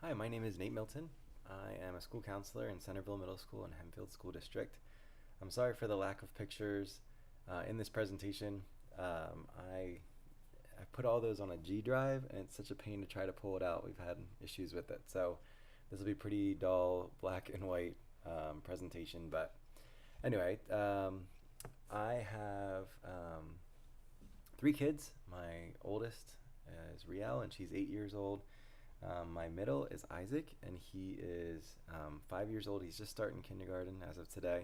Hi, my name is Nate Milton. I am a school counselor in Centerville Middle School and Hempfield School District. I'm sorry for the lack of pictures in this presentation. I put all those on a G drive, and it's such a pain to try to pull it out. We've had issues with it, so this will be pretty dull, black and white presentation. But anyway, I have three kids. My oldest is Riel, and she's 8 years old. My middle is Isaac, and he is 5 years old. He's just starting kindergarten as of today.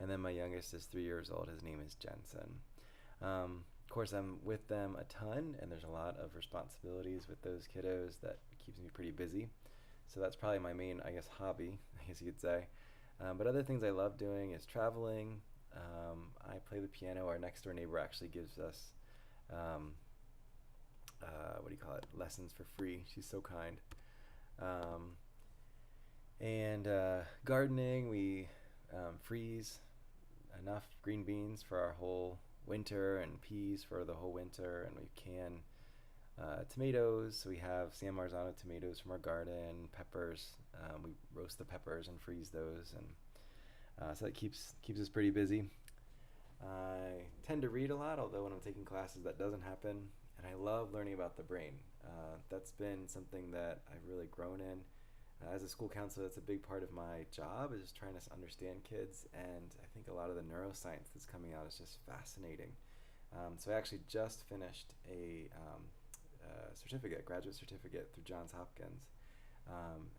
And then my youngest is 3 years old. His name is Jensen. Of course, I'm with them a ton, and there's a lot of responsibilities with those kiddos that keeps me pretty busy. So that's probably my main, I guess, hobby, I guess you could say. But other things I love doing is traveling. I play the piano. Our next door neighbor actually gives us um, what do you call it, lessons for free. She's so kind. Um, and gardening, we freeze enough green beans for our whole winter and peas for the whole winter, and we can tomatoes. So we have San Marzano tomatoes from our garden, peppers. We roast the peppers and freeze those, and so that keeps us pretty busy. I tend to read a lot, although when I'm taking classes that doesn't happen. And I love learning about the brain. That's been something that I've really grown in. As a school counselor, that's a big part of my job, is trying to understand kids. And I think a lot of the neuroscience that's coming out is just fascinating. So I actually just finished a certificate, graduate certificate through Johns Hopkins.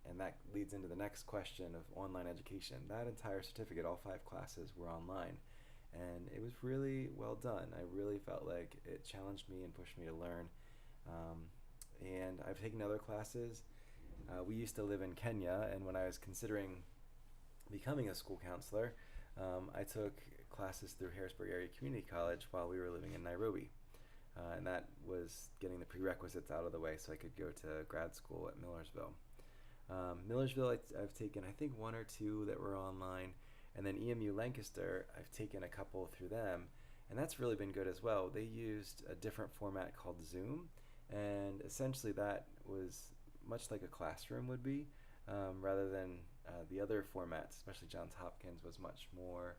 And that leads into the next question of online education. That entire certificate, all 5 classes, were online, and it was really well done. I really felt like it challenged me and pushed me to learn. And I've taken other classes. We used to live in Kenya, and when I was considering becoming a school counselor, I took classes through Harrisburg Area Community College while we were living in Nairobi. And that was getting the prerequisites out of the way so I could go to grad school at Millersville. Millersville, I've taken, I think, 1 or 2 that were online. And then EMU Lancaster, I've taken a couple through them, and that's really been good as well. They used a different format called Zoom, and essentially that was much like a classroom would be, rather than the other formats, especially Johns Hopkins, was much more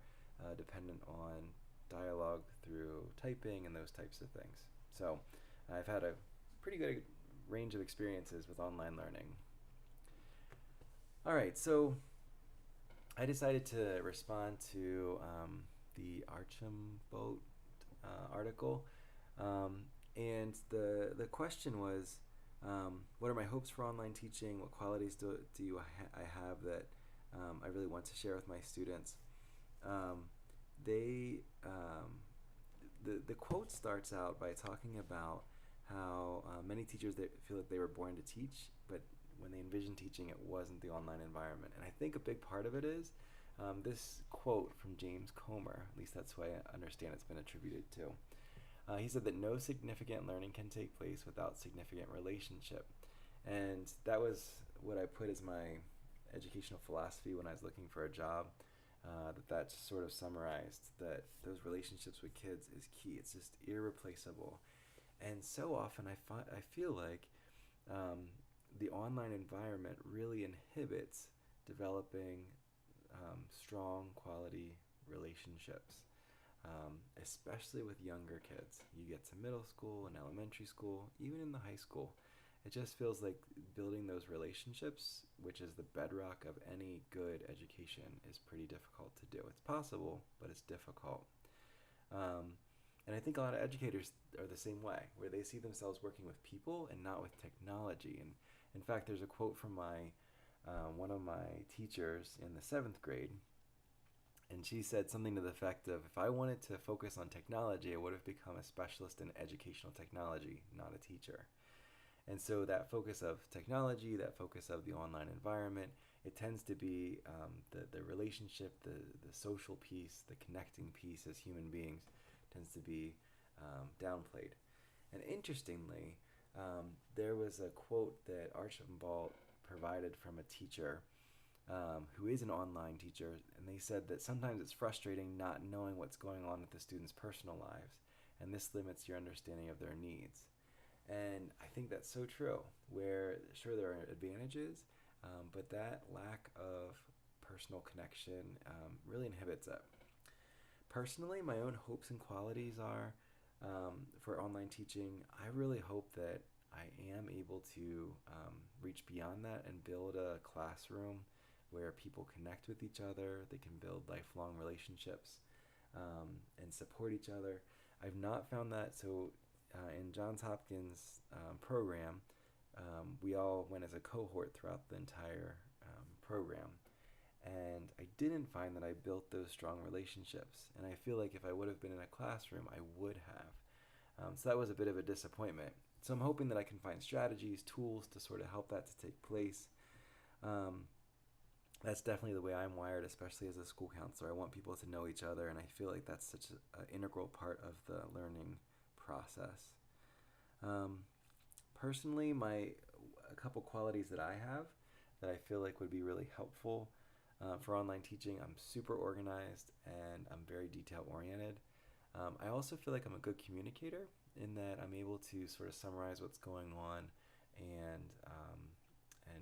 dependent on dialogue through typing and those types of things. So I've had a pretty good range of experiences with online learning. All right, so I decided to respond to the Archambault article, and the question was, what are my hopes for online teaching? What qualities I have that I really want to share with my students? They the quote starts out by talking about how many teachers that feel that they were born to teach, but when they envision teaching, it wasn't the online environment. And I think a big part of it is this quote from James Comer, at least that's who I understand it's been attributed to. He said that no significant learning can take place without significant relationship. And that was what I put as my educational philosophy when I was looking for a job. That sort of summarized that those relationships with kids is key. It's just irreplaceable. And so often I feel like the online environment really inhibits developing strong quality relationships, especially with younger kids. You get to middle school and elementary school, even in the high school. It just feels like building those relationships, which is the bedrock of any good education, is pretty difficult to do. It's possible, but it's difficult. Um, and I think a lot of educators are the same way, where they see themselves working with people and not with technology. And in fact, there's a quote from my one of my teachers in the 7th grade, and she said something to the effect of, if I wanted to focus on technology, I would have become a specialist in educational technology, not a teacher. And so that focus of technology, that focus of the online environment, it tends to be the relationship, the social piece, the connecting piece as human beings tends to be downplayed. And interestingly, there was a quote that Archambault provided from a teacher who is an online teacher, and they said that sometimes it's frustrating not knowing what's going on with the students' personal lives, and this limits your understanding of their needs. And I think that's so true, where sure there are advantages, but that lack of personal connection really inhibits it. Personally, my own hopes and qualities are for online teaching. I really hope that I am able to reach beyond that and build a classroom where people connect with each other, they can build lifelong relationships and support each other. I've not found that. So in Johns Hopkins program, we all went as a cohort throughout the entire program. And I didn't find that I built those strong relationships. And I feel like if I would have been in a classroom, I would have. So that was a bit of a disappointment. So I'm hoping that I can find strategies, tools to sort of help that to take place. That's definitely the way I'm wired, especially as a school counselor. I want people to know each other, and I feel like that's such an integral part of the learning process. Personally, a couple qualities that I have that I feel like would be really helpful for online teaching. I'm super organized and I'm very detail oriented. I also feel like I'm a good communicator in that I'm able to sort of summarize what's going on and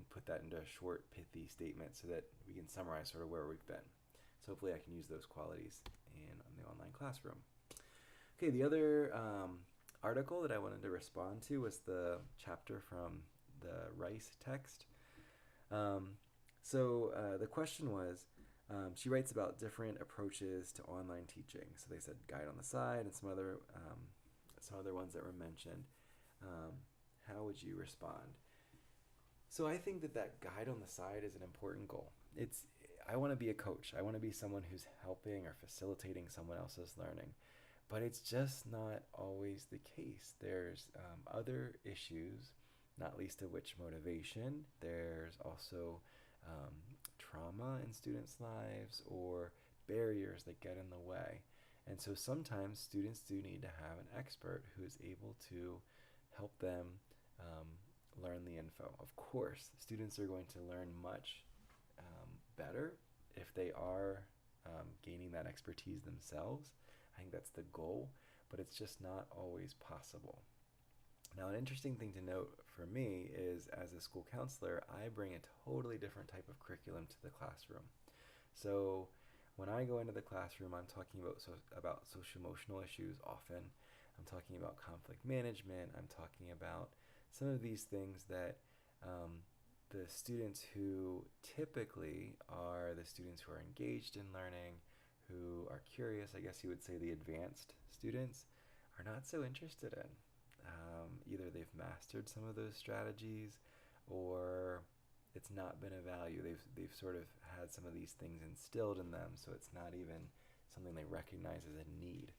put that into a short, pithy statement so that we can summarize sort of where we've been. So hopefully I can use those qualities in the online classroom. Okay, the other article that I wanted to respond to was the chapter from the Rice text. The question was, she writes about different approaches to online teaching. So they said guide on the side and some other ones that were mentioned. How would you respond? So I think that guide on the side is an important goal. I want to be a coach. I want to be someone who's helping or facilitating someone else's learning. But it's just not always the case. There's other issues, not least of which motivation. There's also trauma in students' lives or barriers that get in the way. And so sometimes students do need to have an expert who is able to help them learn the info. Of course, students are going to learn much better if they are gaining that expertise themselves. I think that's the goal, but it's just not always possible. Now, an interesting thing to note for me is as a school counselor, I bring a totally different type of curriculum to the classroom. So when I go into the classroom, I'm talking about social-emotional issues often. I'm talking about conflict management. I'm talking about some of these things that the students who typically are the students who are engaged in learning, who are curious, I guess you would say the advanced students, are not so interested in. Either they've mastered some of those strategies or it's not been a value. They've sort of had some of these things instilled in them, so it's not even something they recognize as a need.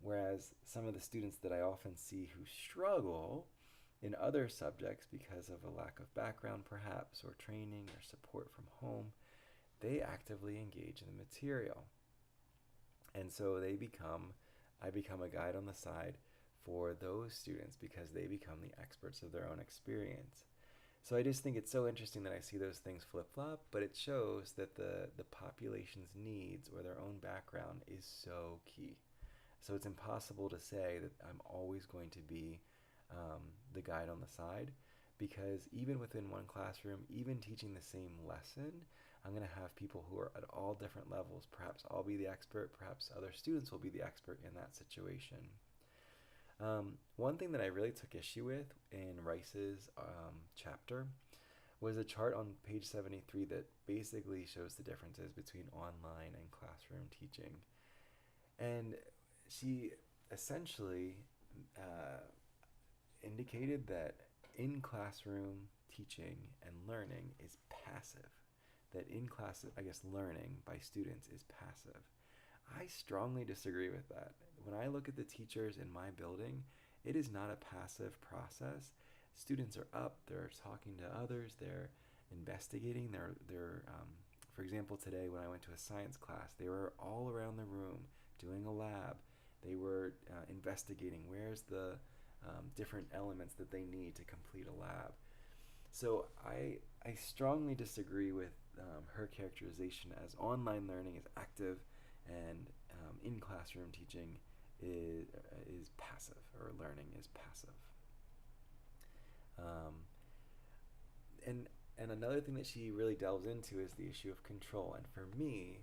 Whereas some of the students that I often see who struggle in other subjects because of a lack of background perhaps, or training or support from home, they actively engage in the material. And so I become a guide on the side for those students because they become the experts of their own experience. So I just think it's so interesting that I see those things flip-flop, but it shows that the population's needs or their own background is so key. So it's impossible to say that I'm always going to be the guide on the side, because even within one classroom, even teaching the same lesson, I'm going to have people who are at all different levels. Perhaps I'll be the expert, perhaps other students will be the expert in that situation. One thing that I really took issue with in Rice's chapter was a chart on page 73 that basically shows the differences between online and classroom teaching. And she essentially indicated that in classroom teaching and learning is passive. That in class, I guess, learning by students is passive. I strongly disagree with that. When I look at the teachers in my building, it is not a passive process. Students are up, they're talking to others, they're investigating, for example, today when I went to a science class, they were all around the room doing a lab. They were investigating where's the different elements that they need to complete a lab. So I strongly disagree with her characterization as online learning is active and in classroom teaching is passive, or learning is passive. Um, and and another thing that she really delves into is the issue of control. And for me,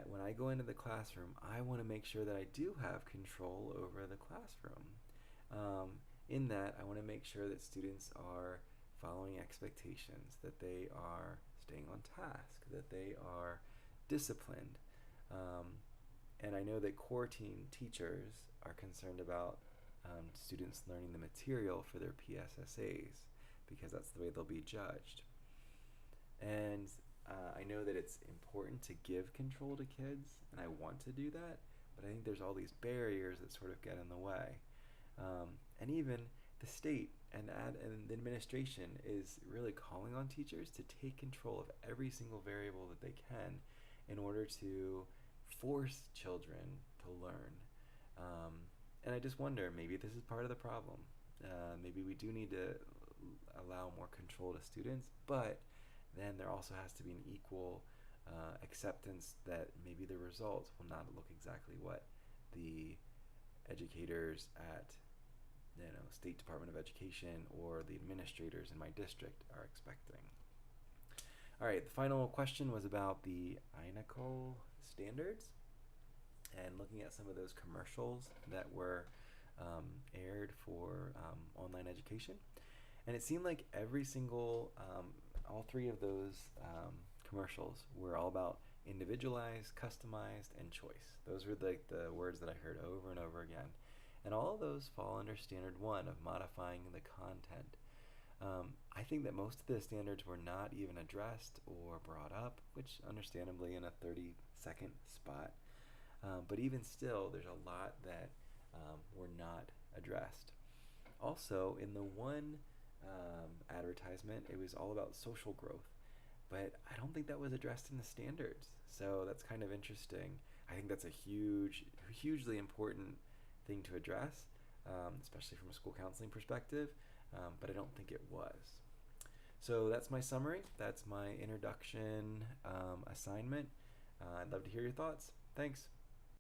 when I go into the classroom, I want to make sure that I do have control over the classroom. Um, in that, I want to make sure that students are following expectations, that they are staying on task, that they are disciplined. Um, and I know that core team teachers are concerned about students learning the material for their PSSAs because that's the way they'll be judged. And I know that it's important to give control to kids, and I want to do that, but I think there's all these barriers that sort of get in the way. And even the state and the administration is really calling on teachers to take control of every single variable that they can in order to force children to learn. Um, and I just wonder, maybe this is part of the problem. Maybe we do need to allow more control to students, but then there also has to be an equal acceptance that maybe the results will not look exactly what the educators at State Department of Education or the administrators in my district are expecting. All right, the final question was about the INACOL standards and looking at some of those commercials that were aired for online education. And it seemed like all three of those commercials were all about individualized, customized, and choice. Those were the words that I heard over and over again. And all of those fall under standard 1 of modifying the content. I think that most of the standards were not even addressed or brought up, which understandably in a 30-second spot. But even still, there's a lot that were not addressed. Also, in the one advertisement, it was all about social growth, but I don't think that was addressed in the standards. So that's kind of interesting. I think that's a hugely important thing to address, especially from a school counseling perspective, but I don't think it was. So that's my summary. That's my introduction assignment. I'd love to hear your thoughts. Thanks.